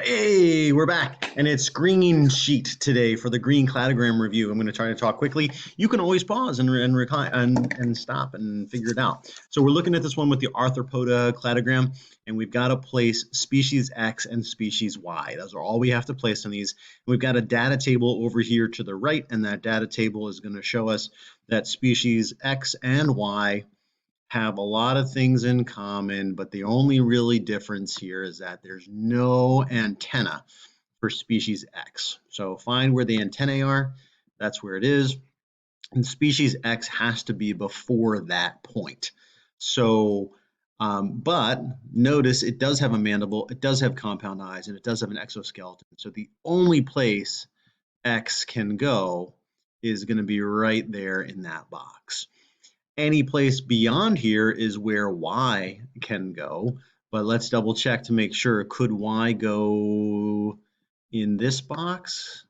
Hey, we're back, and it's green sheet today for the green cladogram review. I'm going to try to talk quickly. You can always pause and stop and figure it out. So we're looking at this one with the arthropoda cladogram, and we've got to place species X and species Y. Those are all we have to place on these. We've got a data table over here to the right, and that data table is going to show us that species X and Y have a lot of things in common, but the only really difference here is that there's no antenna for species X. So find where the antennae are, that's where it is, and species X has to be before that point. So, but notice it does have a mandible, it does have compound eyes, and it does have an exoskeleton. So the only place X can go is going to be right there in that box. Any place beyond here is where Y can go, but let's double check to make sure. Could Y go in this box?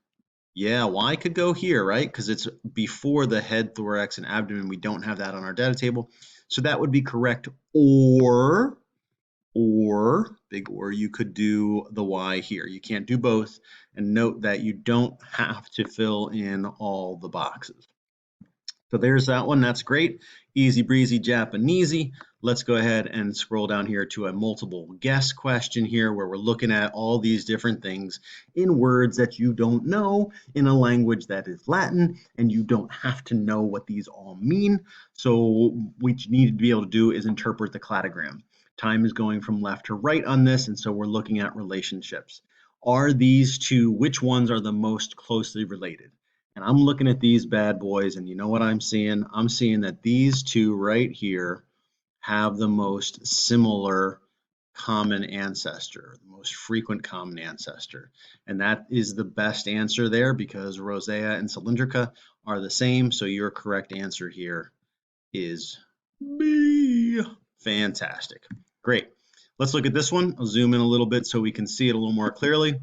Yeah, Y could go here, right? Because it's before the head, thorax, and abdomen. We don't have that on our data table. So that would be correct. Or, big or, you could do the Y here. You can't do both. And note that you don't have to fill in all the boxes. So there's that one. That's great. Easy breezy Japanesey. Let's go ahead and scroll down here to a multiple guess question here where we're looking at all these different things in words that you don't know in a language that is Latin, and you don't have to know what these all mean. So what you need to be able to do is interpret the cladogram. Time is going from left to right on this, and so we're looking at relationships. Are these two, which ones are the most closely related? And I'm looking at these bad boys, and you know what I'm seeing? I'm seeing that these two right here have the most similar common ancestor, the most frequent common ancestor. And that is the best answer there because rosea and cylindrica are the same. So your correct answer here is B. Fantastic. Great. Let's look at this one. I'll zoom in a little bit so we can see it a little more clearly.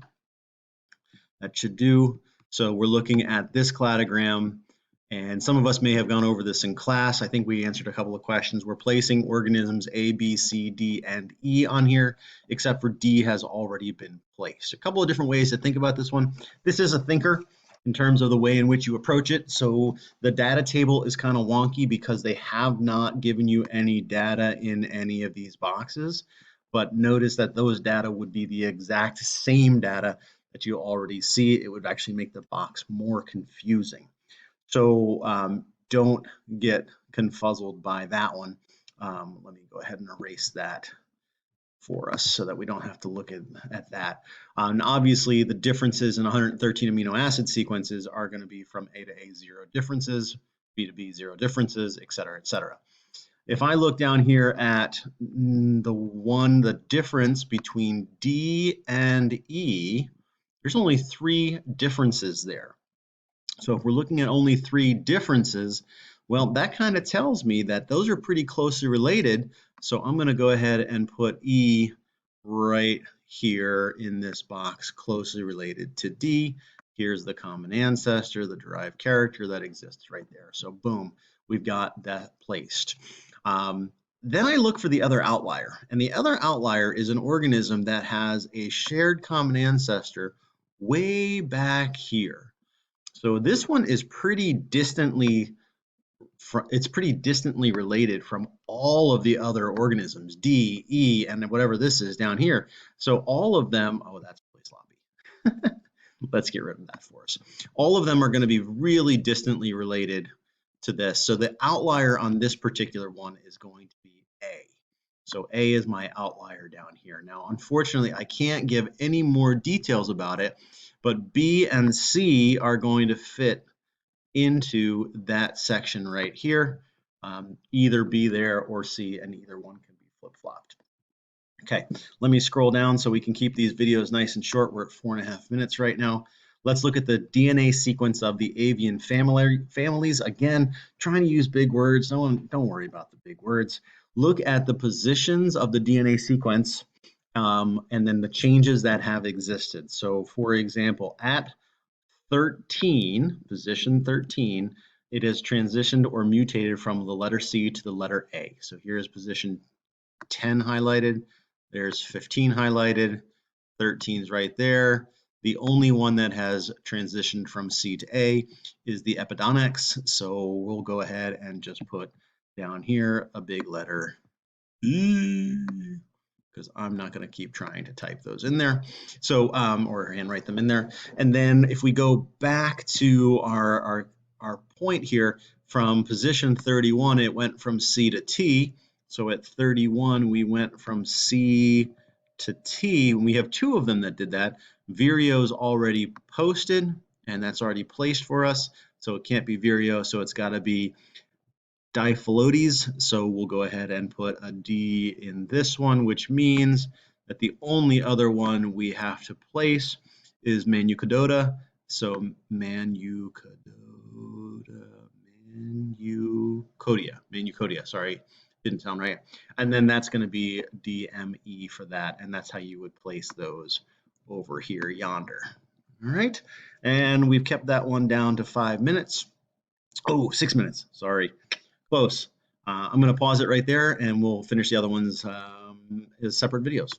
That should do. So we're looking at this cladogram, and some of us may have gone over this in class. I think we answered a couple of questions. We're placing organisms A, B, C, D, and E on here, except for D has already been placed. A couple of different ways to think about this one. This is a thinker in terms of the way in which you approach it. So the data table is kind of wonky because they have not given you any data in any of these boxes. But notice that those data would be the exact same data that you already see. It would actually make the box more confusing. So don't get confuzzled by that one. Let me go ahead and erase that for us so that we don't have to look at that. And obviously the differences in 113 amino acid sequences are going to be from A to A 0 differences, B to B 0 differences, et cetera, et cetera. If I look down here at the difference between D and E, there's only 3 differences there. So if we're looking at only 3 differences, well, that kind of tells me that those are pretty closely related. So I'm going to go ahead and put E right here in this box, closely related to D. Here's the common ancestor, the derived character that exists right there. So boom, we've got that placed. Then I look for the other outlier, and the other outlier is an organism that has a shared common ancestor way back here. So this one is pretty distantly related from all of the other organisms, D, E, and whatever this is down here. So all of them, oh, that's really sloppy. Let's get rid of that for us. All of them are going to be really distantly related to this. So the outlier on this particular one is going to be A. So A is my outlier down here. Now, unfortunately, I can't give any more details about it, but B and C are going to fit into that section right here. Either B there or C, and either one can be flip-flopped. Okay, let me scroll down so we can keep these videos nice and short. We're at 4.5 minutes right now. Let's look at the DNA sequence of the avian families. Again, trying to use big words. Don't worry about the big words. Look at the positions of the DNA sequence and then the changes that have existed. So for example, at 13, position 13, it has transitioned or mutated from the letter C to the letter A. So here is position 10 highlighted. There's 15 highlighted. 13's right there. The only one that has transitioned from C to A is the epidonyx. So we'll go ahead and just put down here a big letter E, because I'm not going to keep trying to type those in there. So, or handwrite them in there. And then if we go back to our point here, from position 31, it went from C to T. So at 31, we went from C to T. We have two of them that did that. Vireo's already posted, and that's already placed for us. So it can't be Vireo, so it's got to be Diphylotes. So we'll go ahead and put a D in this one, which means that the only other one we have to place is Manucadota. So Manucodia, sorry, didn't sound right. And then that's going to be DME for that, and that's how you would place those over here yonder. All right, and we've kept that one down to 5 minutes. Oh, 6 minutes, sorry. Close. I'm going to pause it right there, and we'll finish the other ones as separate videos.